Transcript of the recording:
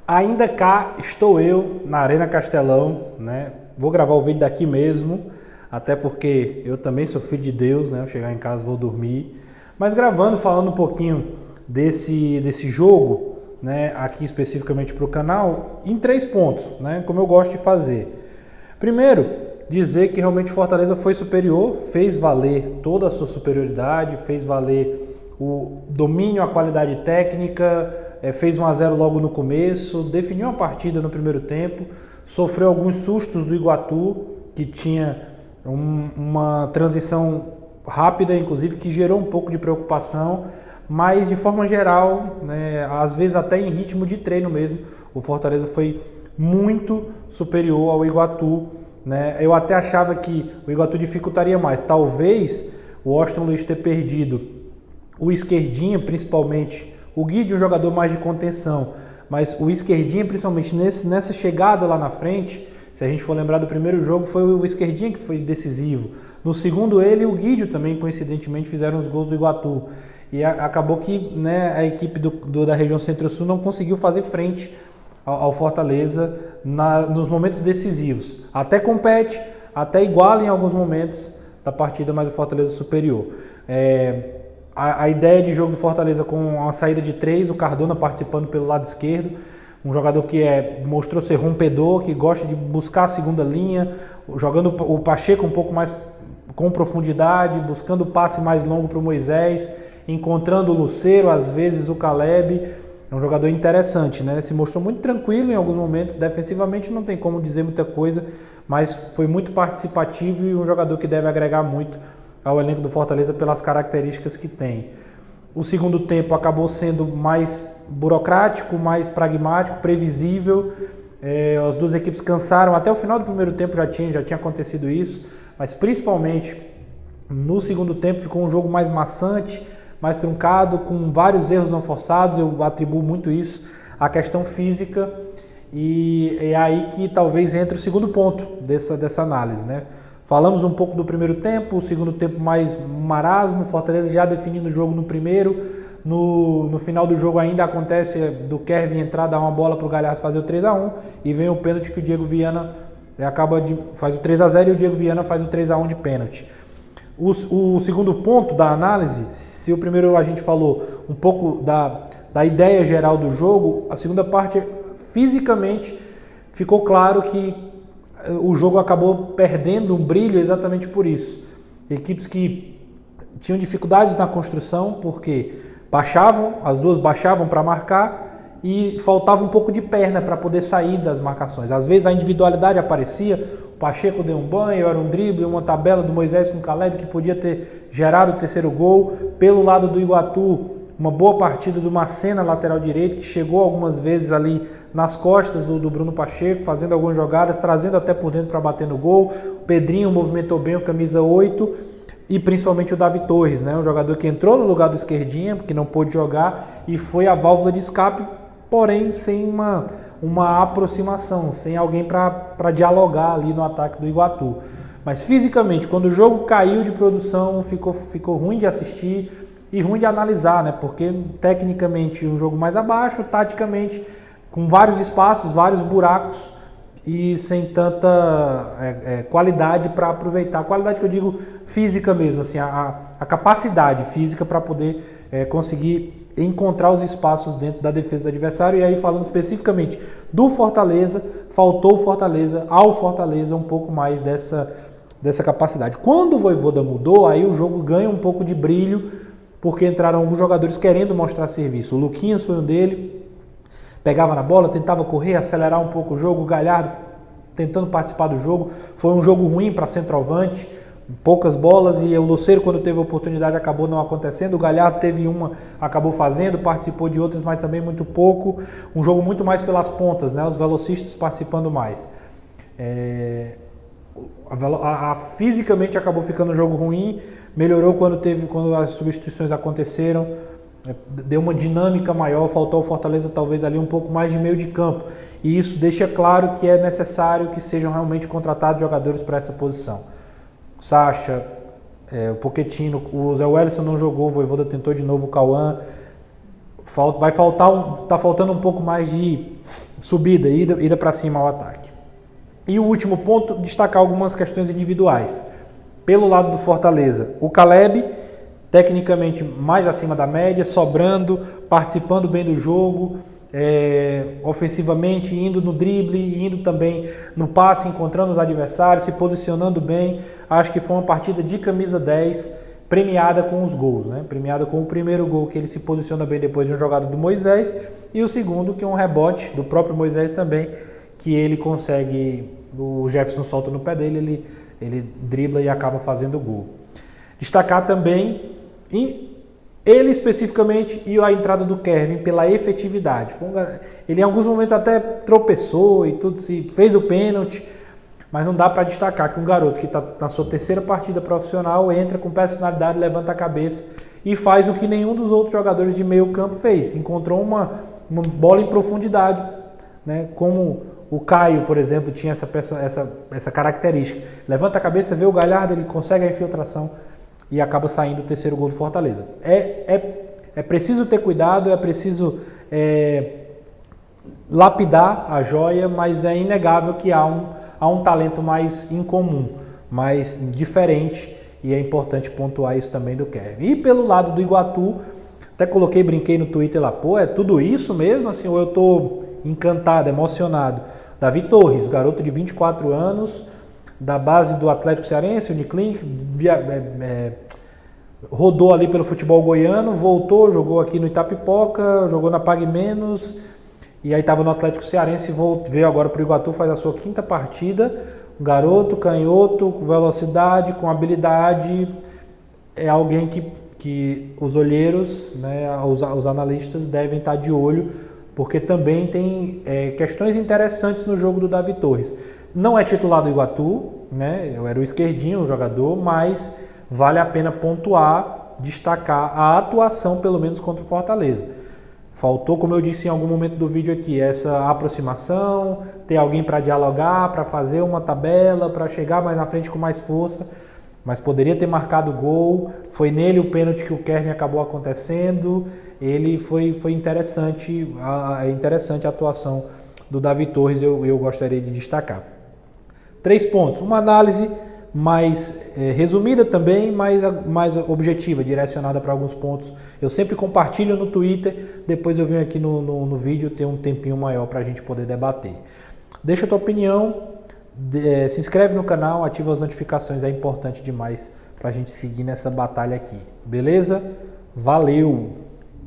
Ainda cá estou eu na Arena Castelão, né? Vou gravar o vídeo daqui mesmo, até porque eu também sou filho de Deus, né? Eu chegar em casa vou dormir. Mas gravando, falando um pouquinho desse jogo, né? Aqui especificamente para o canal, em 3 pontos, né? Como eu gosto de fazer. Primeiro, dizer que realmente o Fortaleza foi superior, fez valer toda a sua superioridade, fez valer o domínio, a qualidade técnica, fez 1-0 logo no começo, definiu a partida no primeiro tempo, sofreu alguns sustos do Iguatu, que tinha uma transição rápida, inclusive, que gerou um pouco de preocupação, mas de forma geral, né, às vezes até em ritmo de treino mesmo, o Fortaleza foi muito superior ao Iguatu, né? Eu até achava que o Iguatu dificultaria mais, talvez o Washington Luiz ter perdido o esquerdinha, principalmente, o Guide, um jogador mais de contenção, mas o esquerdinha, principalmente nessa chegada lá na frente, se a gente for lembrar do primeiro jogo, foi o esquerdinha que foi decisivo. No segundo, ele e o Guidio também, coincidentemente, fizeram os gols do Iguatu. E acabou que, né, a equipe da região Centro-Sul não conseguiu fazer frente ao Fortaleza nos momentos decisivos. Até compete, até iguala em alguns momentos da partida, mas o Fortaleza é superior. A ideia de jogo do Fortaleza com a saída de 3, o Cardona participando pelo lado esquerdo, um jogador que mostrou ser rompedor, que gosta de buscar a segunda linha, jogando o Pacheco um pouco mais com profundidade, buscando o passe mais longo para o Moisés, encontrando o Lucero, às vezes o Caleb. É um jogador interessante, né? Se mostrou muito tranquilo em alguns momentos, defensivamente não tem como dizer muita coisa, mas foi muito participativo e um jogador que deve agregar muito ao elenco do Fortaleza pelas características que tem. O segundo tempo acabou sendo mais burocrático, mais pragmático, previsível. As duas equipes cansaram, até o final do primeiro tempo já tinha acontecido isso, mas principalmente no segundo tempo ficou um jogo mais maçante, mais truncado, com vários erros não forçados. Eu atribuo muito isso à questão física, e é aí que talvez entre o segundo ponto dessa análise, né? Falamos um pouco do primeiro tempo, o segundo tempo mais marasmo, Fortaleza já definindo o jogo no primeiro. No final do jogo ainda acontece do Kevin entrar, dar uma bola para o Galhardo fazer o 3-1, e vem o pênalti que o Diego Viana faz o 3-0 e o Diego Viana faz o 3-1 de pênalti. O segundo ponto da análise, se o primeiro a gente falou um pouco da ideia geral do jogo, a segunda parte, fisicamente, ficou claro que o jogo acabou perdendo um brilho exatamente por isso. Equipes que tinham dificuldades na construção, porque as duas baixavam para marcar e faltava um pouco de perna para poder sair das marcações. Às vezes a individualidade aparecia, o Pacheco deu um banho, era um drible, uma tabela do Moisés com o Caleb que podia ter gerado o terceiro gol. Pelo lado do Iguatu, uma boa partida do Macena, lateral direito, que chegou algumas vezes ali nas costas do Bruno Pacheco, fazendo algumas jogadas, trazendo até por dentro para bater no gol. O Pedrinho movimentou bem o camisa 8, e principalmente o Davi Torres, né? Um jogador que entrou no lugar do esquerdinha, que não pôde jogar, e foi a válvula de escape, porém sem uma aproximação, sem alguém para dialogar ali no ataque do Iguatu. Mas fisicamente, quando o jogo caiu de produção, ficou ruim de assistir e ruim de analisar, né? Porque tecnicamente um jogo mais abaixo, taticamente com vários espaços, vários buracos e sem tanta qualidade para aproveitar. Qualidade que eu digo física mesmo, assim, a capacidade física para poder conseguir encontrar os espaços dentro da defesa do adversário. E aí, falando especificamente do Fortaleza, faltou ao Fortaleza um pouco mais dessa capacidade. Quando o Vojvoda mudou, aí o jogo ganha um pouco de brilho, porque entraram alguns jogadores querendo mostrar serviço. O Luquinhas foi um dele, pegava na bola, tentava correr, acelerar um pouco o jogo. O Galhardo tentando participar do jogo. Foi um jogo ruim para centroavante, poucas bolas, e o Lucero, quando teve a oportunidade, acabou não acontecendo. O Galhardo teve uma, acabou fazendo, participou de outras, mas também muito pouco. Um jogo muito mais pelas pontas, né? Os velocistas participando mais. Fisicamente acabou ficando um jogo ruim, melhorou quando as substituições aconteceram, deu uma dinâmica maior, faltou ao Fortaleza talvez ali um pouco mais de meio de campo, e isso deixa claro que é necessário que sejam realmente contratados jogadores para essa posição. O Sacha, o Pochettino, o Zé Wellison não jogou, o Vojvoda tentou de novo, o Cauã, tá faltando um pouco mais de subida, ida para cima ao ataque. E o último ponto, destacar algumas questões individuais. Pelo lado do Fortaleza, o Caleb, tecnicamente mais acima da média, sobrando, participando bem do jogo, ofensivamente, indo no drible, indo também no passe, encontrando os adversários, se posicionando bem. Acho que foi uma partida de camisa 10, premiada com os gols, né? Premiada com o primeiro gol, que ele se posiciona bem depois de uma jogada do Moisés, e o segundo, que é um rebote do próprio Moisés também, que ele consegue, o Jefferson solta no pé dele, ele dribla e acaba fazendo o gol. Destacar também ele especificamente e a entrada do Kevin pela efetividade. Ele em alguns momentos até tropeçou e tudo, fez o pênalti, mas não dá para destacar que um garoto que está na sua terceira partida profissional entra com personalidade, levanta a cabeça e faz o que nenhum dos outros jogadores de meio campo fez. Encontrou uma bola em profundidade, né? Como o Caio, por exemplo, tinha essa característica. Levanta a cabeça, vê o Galhardo, ele consegue a infiltração e acaba saindo o terceiro gol do Fortaleza. É preciso ter cuidado, é preciso lapidar a joia, mas é inegável que há um talento mais incomum, mais diferente, e é importante pontuar isso também do Kevin. E pelo lado do Iguatu, até brinquei no Twitter lá, é tudo isso mesmo? Assim, ou eu estou encantado, emocionado? Davi Torres, garoto de 24 anos, da base do Atlético Cearense, Uniclinic, rodou ali pelo futebol goiano, voltou, jogou aqui no Itapipoca, jogou na Pague Menos, e aí estava no Atlético Cearense, veio agora para o Iguatu, faz a sua quinta partida. Um garoto, canhoto, com velocidade, com habilidade, é alguém que os olheiros, né, os analistas devem estar de olho, porque também tem questões interessantes no jogo do Davi Torres. Não é titular do Iguatu, né? Eu era o esquerdinho, o jogador, mas vale a pena pontuar, destacar a atuação, pelo menos contra o Fortaleza. Faltou, como eu disse em algum momento do vídeo aqui, essa aproximação, ter alguém para dialogar, para fazer uma tabela, para chegar mais na frente com mais força, mas poderia ter marcado o gol. Foi nele o pênalti que o Kevin acabou acontecendo. Ele foi interessante, interessante a atuação do Davi Torres, eu gostaria de destacar. 3 pontos, uma análise mais resumida também, mais objetiva, direcionada para alguns pontos. Eu sempre compartilho no Twitter, depois eu venho aqui no vídeo ter um tempinho maior para a gente poder debater. Deixa a tua opinião, se inscreve no canal, ativa as notificações, é importante demais para a gente seguir nessa batalha aqui, beleza? Valeu!